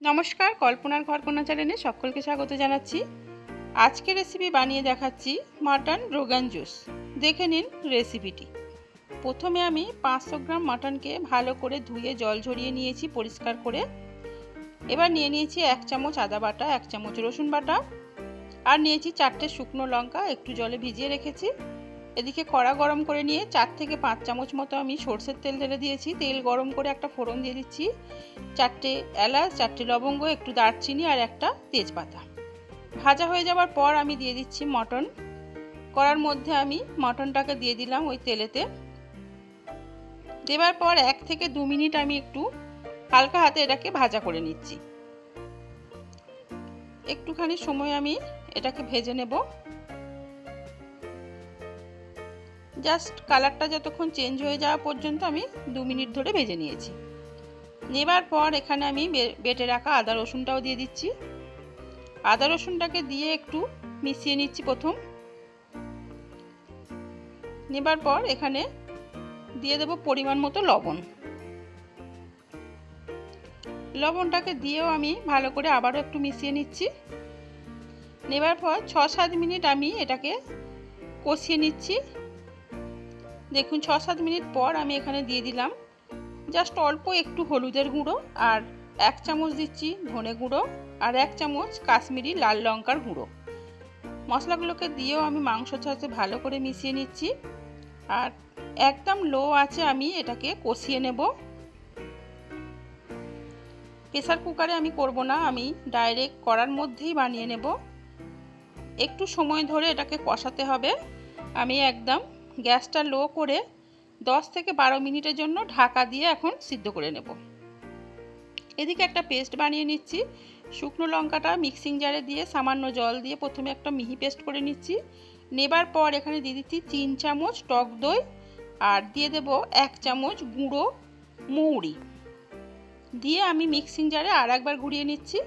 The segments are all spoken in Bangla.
নমস্কার, কল্পনার ঘরকন্যা চ্যানেলে সকলকে স্বাগত জানাচ্ছি। আজকে রেসিপি বানিয়ে দেখাচ্ছি মাটন রোগান জুস। দেখে নিন রেসিপিটি। প্রথমে আমি 500 গ্রাম মাটনকে ভালো করে ধুয়ে জল ঝরিয়ে নিয়েছি পরিষ্কার করে। এবার নিয়ে নিয়েছি 1 চামচ আদা বাটা, 1 চামচ রসুন বাটা, আর নিয়েছি 4টে শুকনো লঙ্কা একটু জলে ভিজিয়ে রেখেছি। এদিকে কড়া গরম করে নিয়ে 4 থেকে 5 চামচ মতো আমি সরষের তেল ঢেলে দিয়েছি। তেল গরম করে একটা ফোড়ন দিয়ে দিচ্ছি, 4টে এলাচ, 4টে লবঙ্গ, একটু দারচিনি আর একটা তেজপাতা। ভাজা হয়ে যাওয়ার পর আমি দিয়ে দিচ্ছি মটন। কড়ার মধ্যে আমি মটনটাকে দিয়ে দিলাম ওই তেলেতে। দেওয়ার পর 1 থেকে 2 মিনিট আমি একটু হালকা হাতে এটাকে ভাজা করে নিচ্ছি। একটুখানি সময় আমি এটাকে ভেজে নেব। জাস্ট কালারটা যতক্ষণ চেঞ্জ হয়ে যাওয়া পর্যন্ত আমি 2 মিনিট ধরে ভেজে নিয়েছি। নেবার পর এখানে আমি বেটে রাখা আদা রসুনটাও দিয়ে দিচ্ছি। আদা রসুনটাকে দিয়ে একটু মিশিয়ে নিচ্ছি প্রথম। নেবার পর এখানে দিয়ে দেব পরিমাণ মতো লবণ। লবণটাকে দিয়েও আমি ভালো করে আবারও একটু মিশিয়ে নিচ্ছি। নেবার পর 6-7 মিনিট আমি এটাকে কষিয়ে নিচ্ছি। দেখুন 6-7 মিনিট পর আমি এখানে দিয়ে দিলাম জাস্ট অল্প একটু হলুদের গুঁড়ো, আর 1 চামচ দিচ্ছি ধনে গুঁড়ো, আর 1 চামচ কাশ্মীরি লাল লঙ্কার গুঁড়ো। মশলাগুলোকে দিয়েও আমি মাংসের সাথে ভালো করে মিশিয়ে নিচ্ছি, আর একদম লো আছে আমি এটাকে কষিয়ে নেব। প্রেসার কুকারে আমি করব না, আমি ডাইরেক্ট কড়ার মধ্যেই বানিয়ে নেব। একটু সময় ধরে এটাকে কষাতে হবে। আমি একদম গ্যাসটা লো করে 10 থেকে 12 মিনিটের জন্য ঢাকা দিয়ে এখন সিদ্ধ করে নেব। এদিকে একটা পেস্ট বানিয়ে নিচ্ছি। শুকনো লঙ্কাটা মিক্সিং জারে দিয়ে সামান্য জল দিয়ে প্রথমে একটা মিহি পেস্ট করে নিচ্ছি। নেবার পর এখানে দিয়ে দিচ্ছি 3 চামচ টক দই, আর দিয়ে দেব 1 চামচ গুঁড়ো মৌরি দিয়ে আমি মিক্সিং জারে আর একবার ঘুরিয়ে নিচ্ছি।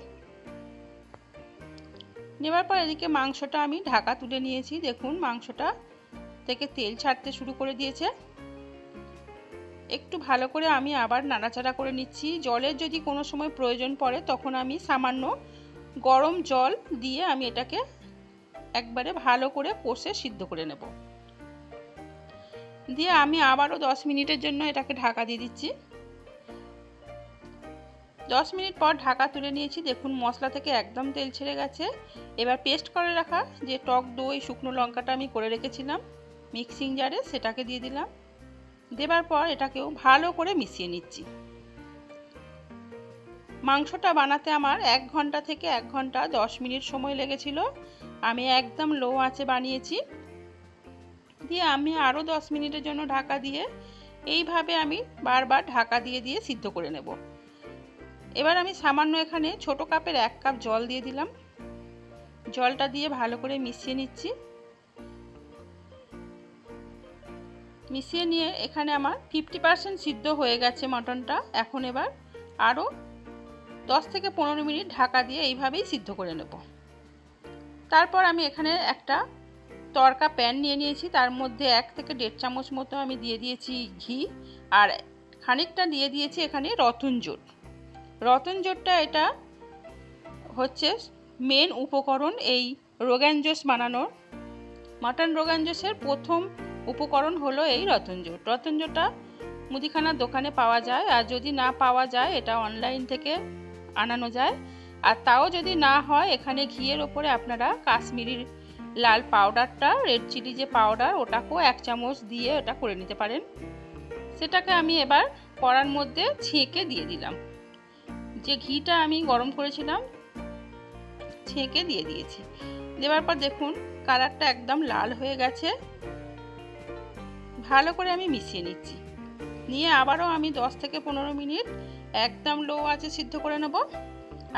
নেবার পর এদিকে মাংসটা আমি ঢাকা তুলে নিয়েছি। দেখুন মাংসটা থেকে তেল ছাড়তে শুরু করে দিয়েছে। একটু ভালো করে আমি আবার নাড়াচাড়া করে নিচ্ছি। জলের যদি কোনো সময় প্রয়োজন পড়ে তখন আমি সামান্য গরম জল দিয়ে আমি এটাকে একবারে ভালো করে কষে সিদ্ধ করে নেব। দিয়ে আমি আবারও 10 মিনিটের জন্য এটাকে ঢাকা দিয়ে দিচ্ছি। 10 মিনিট পর ঢাকা তুলে নিয়েছি। দেখুন মশলা থেকে একদম তেল ছেড়ে গেছে। এবার পেস্ট করে রাখা যে টক দই শুকনো লঙ্কাটা আমি করে রেখেছিলাম মিক্সিং জারে, সেটাকে দিয়ে দিলাম। দেবার পর এটাকেও ভালো করে মিশিয়ে নিচ্ছি। মাংসটা বানাতে আমার 1 ঘন্টা থেকে 1 ঘন্টা 10 মিনিট সময় লেগেছিল। আমি একদম লো আঁচে বানিয়েছি। দিয়ে আমি আরও 10 মিনিটের জন্য ঢাকা দিয়ে এইভাবে আমি বারবার ঢাকা দিয়ে দিয়ে সিদ্ধ করে নেব। এবার আমি সামান্য এখানে ছোট কাপের 1 কাপ জল দিয়ে দিলাম। জলটা দিয়ে ভালো করে মিশিয়ে নিচ্ছি। মিশিয়ে নিয়ে এখানে আমার 50% সিদ্ধ হয়ে গেছে মটনটা। এখন এবার আরও 10 থেকে 15 মিনিট ঢাকা দিয়ে এইভাবেই সিদ্ধ করে নেব। তারপর আমি এখানে একটা তড়কা প্যান নিয়ে নিয়েছি। তার মধ্যে 1 থেকে 1.5 চামচ মতো আমি দিয়ে দিয়েছি ঘি, আর খানিকটা দিয়ে দিয়েছি এখানে রতন জোট। রতন জোটটা এটা হচ্ছে মেন উপকরণ এই রোগান জোস বানানোর। মাটন রোগান জোসের প্রথম উপকরণ হলো এই রতন জোট। রতন জোটটা মুদিখানার দোকানে পাওয়া যায়, আর যদি না পাওয়া যায় এটা অনলাইন থেকে আনানো যায়। আর তাও যদি না হয় এখানে ঘিয়ের ওপরে আপনারা কাশ্মীরি লাল পাউডারটা, রেড চিলি যে পাউডার, ওটাকেও 1 চামচ দিয়ে এটা করে নিতে পারেন। সেটাকে আমি এবার কড়ার মধ্যে ছেঁকে দিয়ে দিলাম। যে ঘিটা আমি গরম করেছিলাম ছেঁকে দিয়ে দিয়েছি। দেওয়ার পর দেখুন কালারটা একদম লাল হয়ে গেছে। ভালো করে আমি মিশিয়ে নিচ্ছি। নিয়ে আবারও আমি 10 থেকে 15 মিনিট একদম লো আঁচে সিদ্ধ করে নেব।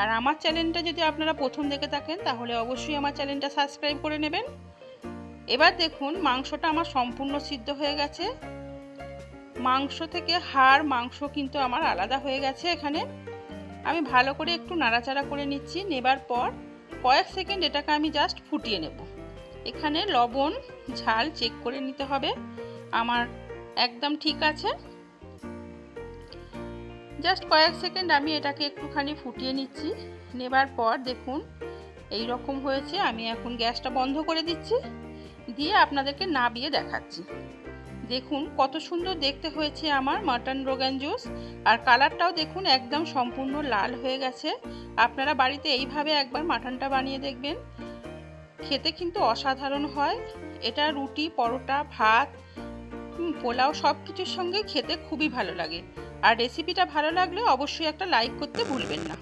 আর আমার চ্যানেলটা যদি আপনারা প্রথম দেখে থাকেন তাহলে অবশ্যই আমার চ্যানেলটা সাবস্ক্রাইব করে নেবেন। এবার দেখুন মাংসটা আমার সম্পূর্ণ সিদ্ধ হয়ে গেছে। মাংস থেকে হাড় মাংস কিন্তু আমার আলাদা হয়ে গেছে। এখানে আমি ভালো করে একটু নাড়াচাড়া করে নিচ্ছি। নেবার পর কয়েক সেকেন্ড এটাকে আমি জাস্ট ফুটিয়ে নেব। এখানে লবণ ঝাল চেক করে নিতে হবে, আমার একদম ঠিক আছে। জাস্ট কয়েক সেকেন্ড আমি এটাকে একটুখানি ফুটিয়ে নিচ্ছি। নেবার পর দেখুন এই রকম হয়েছে। আমি এখন গ্যাসটা বন্ধ করে দিচ্ছি, দিয়ে আপনাদেরকে নাবিয়ে দেখাচ্ছি। দেখুন কত সুন্দর দেখতে হয়েছে আমার মাটন রোগান জোশ। আর কালারটাও দেখুন একদম সম্পূর্ণ লাল হয়ে গেছে। আপনারা বাড়িতে এইভাবে একবার মাটনটা বানিয়ে দেখবেন, খেতে কিন্তু অসাধারণ হয়। এটা রুটি, পরোটা, ভাত, পোলাও সব কিছুর সঙ্গে খেতে খুবই ভালো লাগে। আর রেসিপিটা ভালো লাগলে অবশ্যই একটা লাইক করতে ভুলবেন না।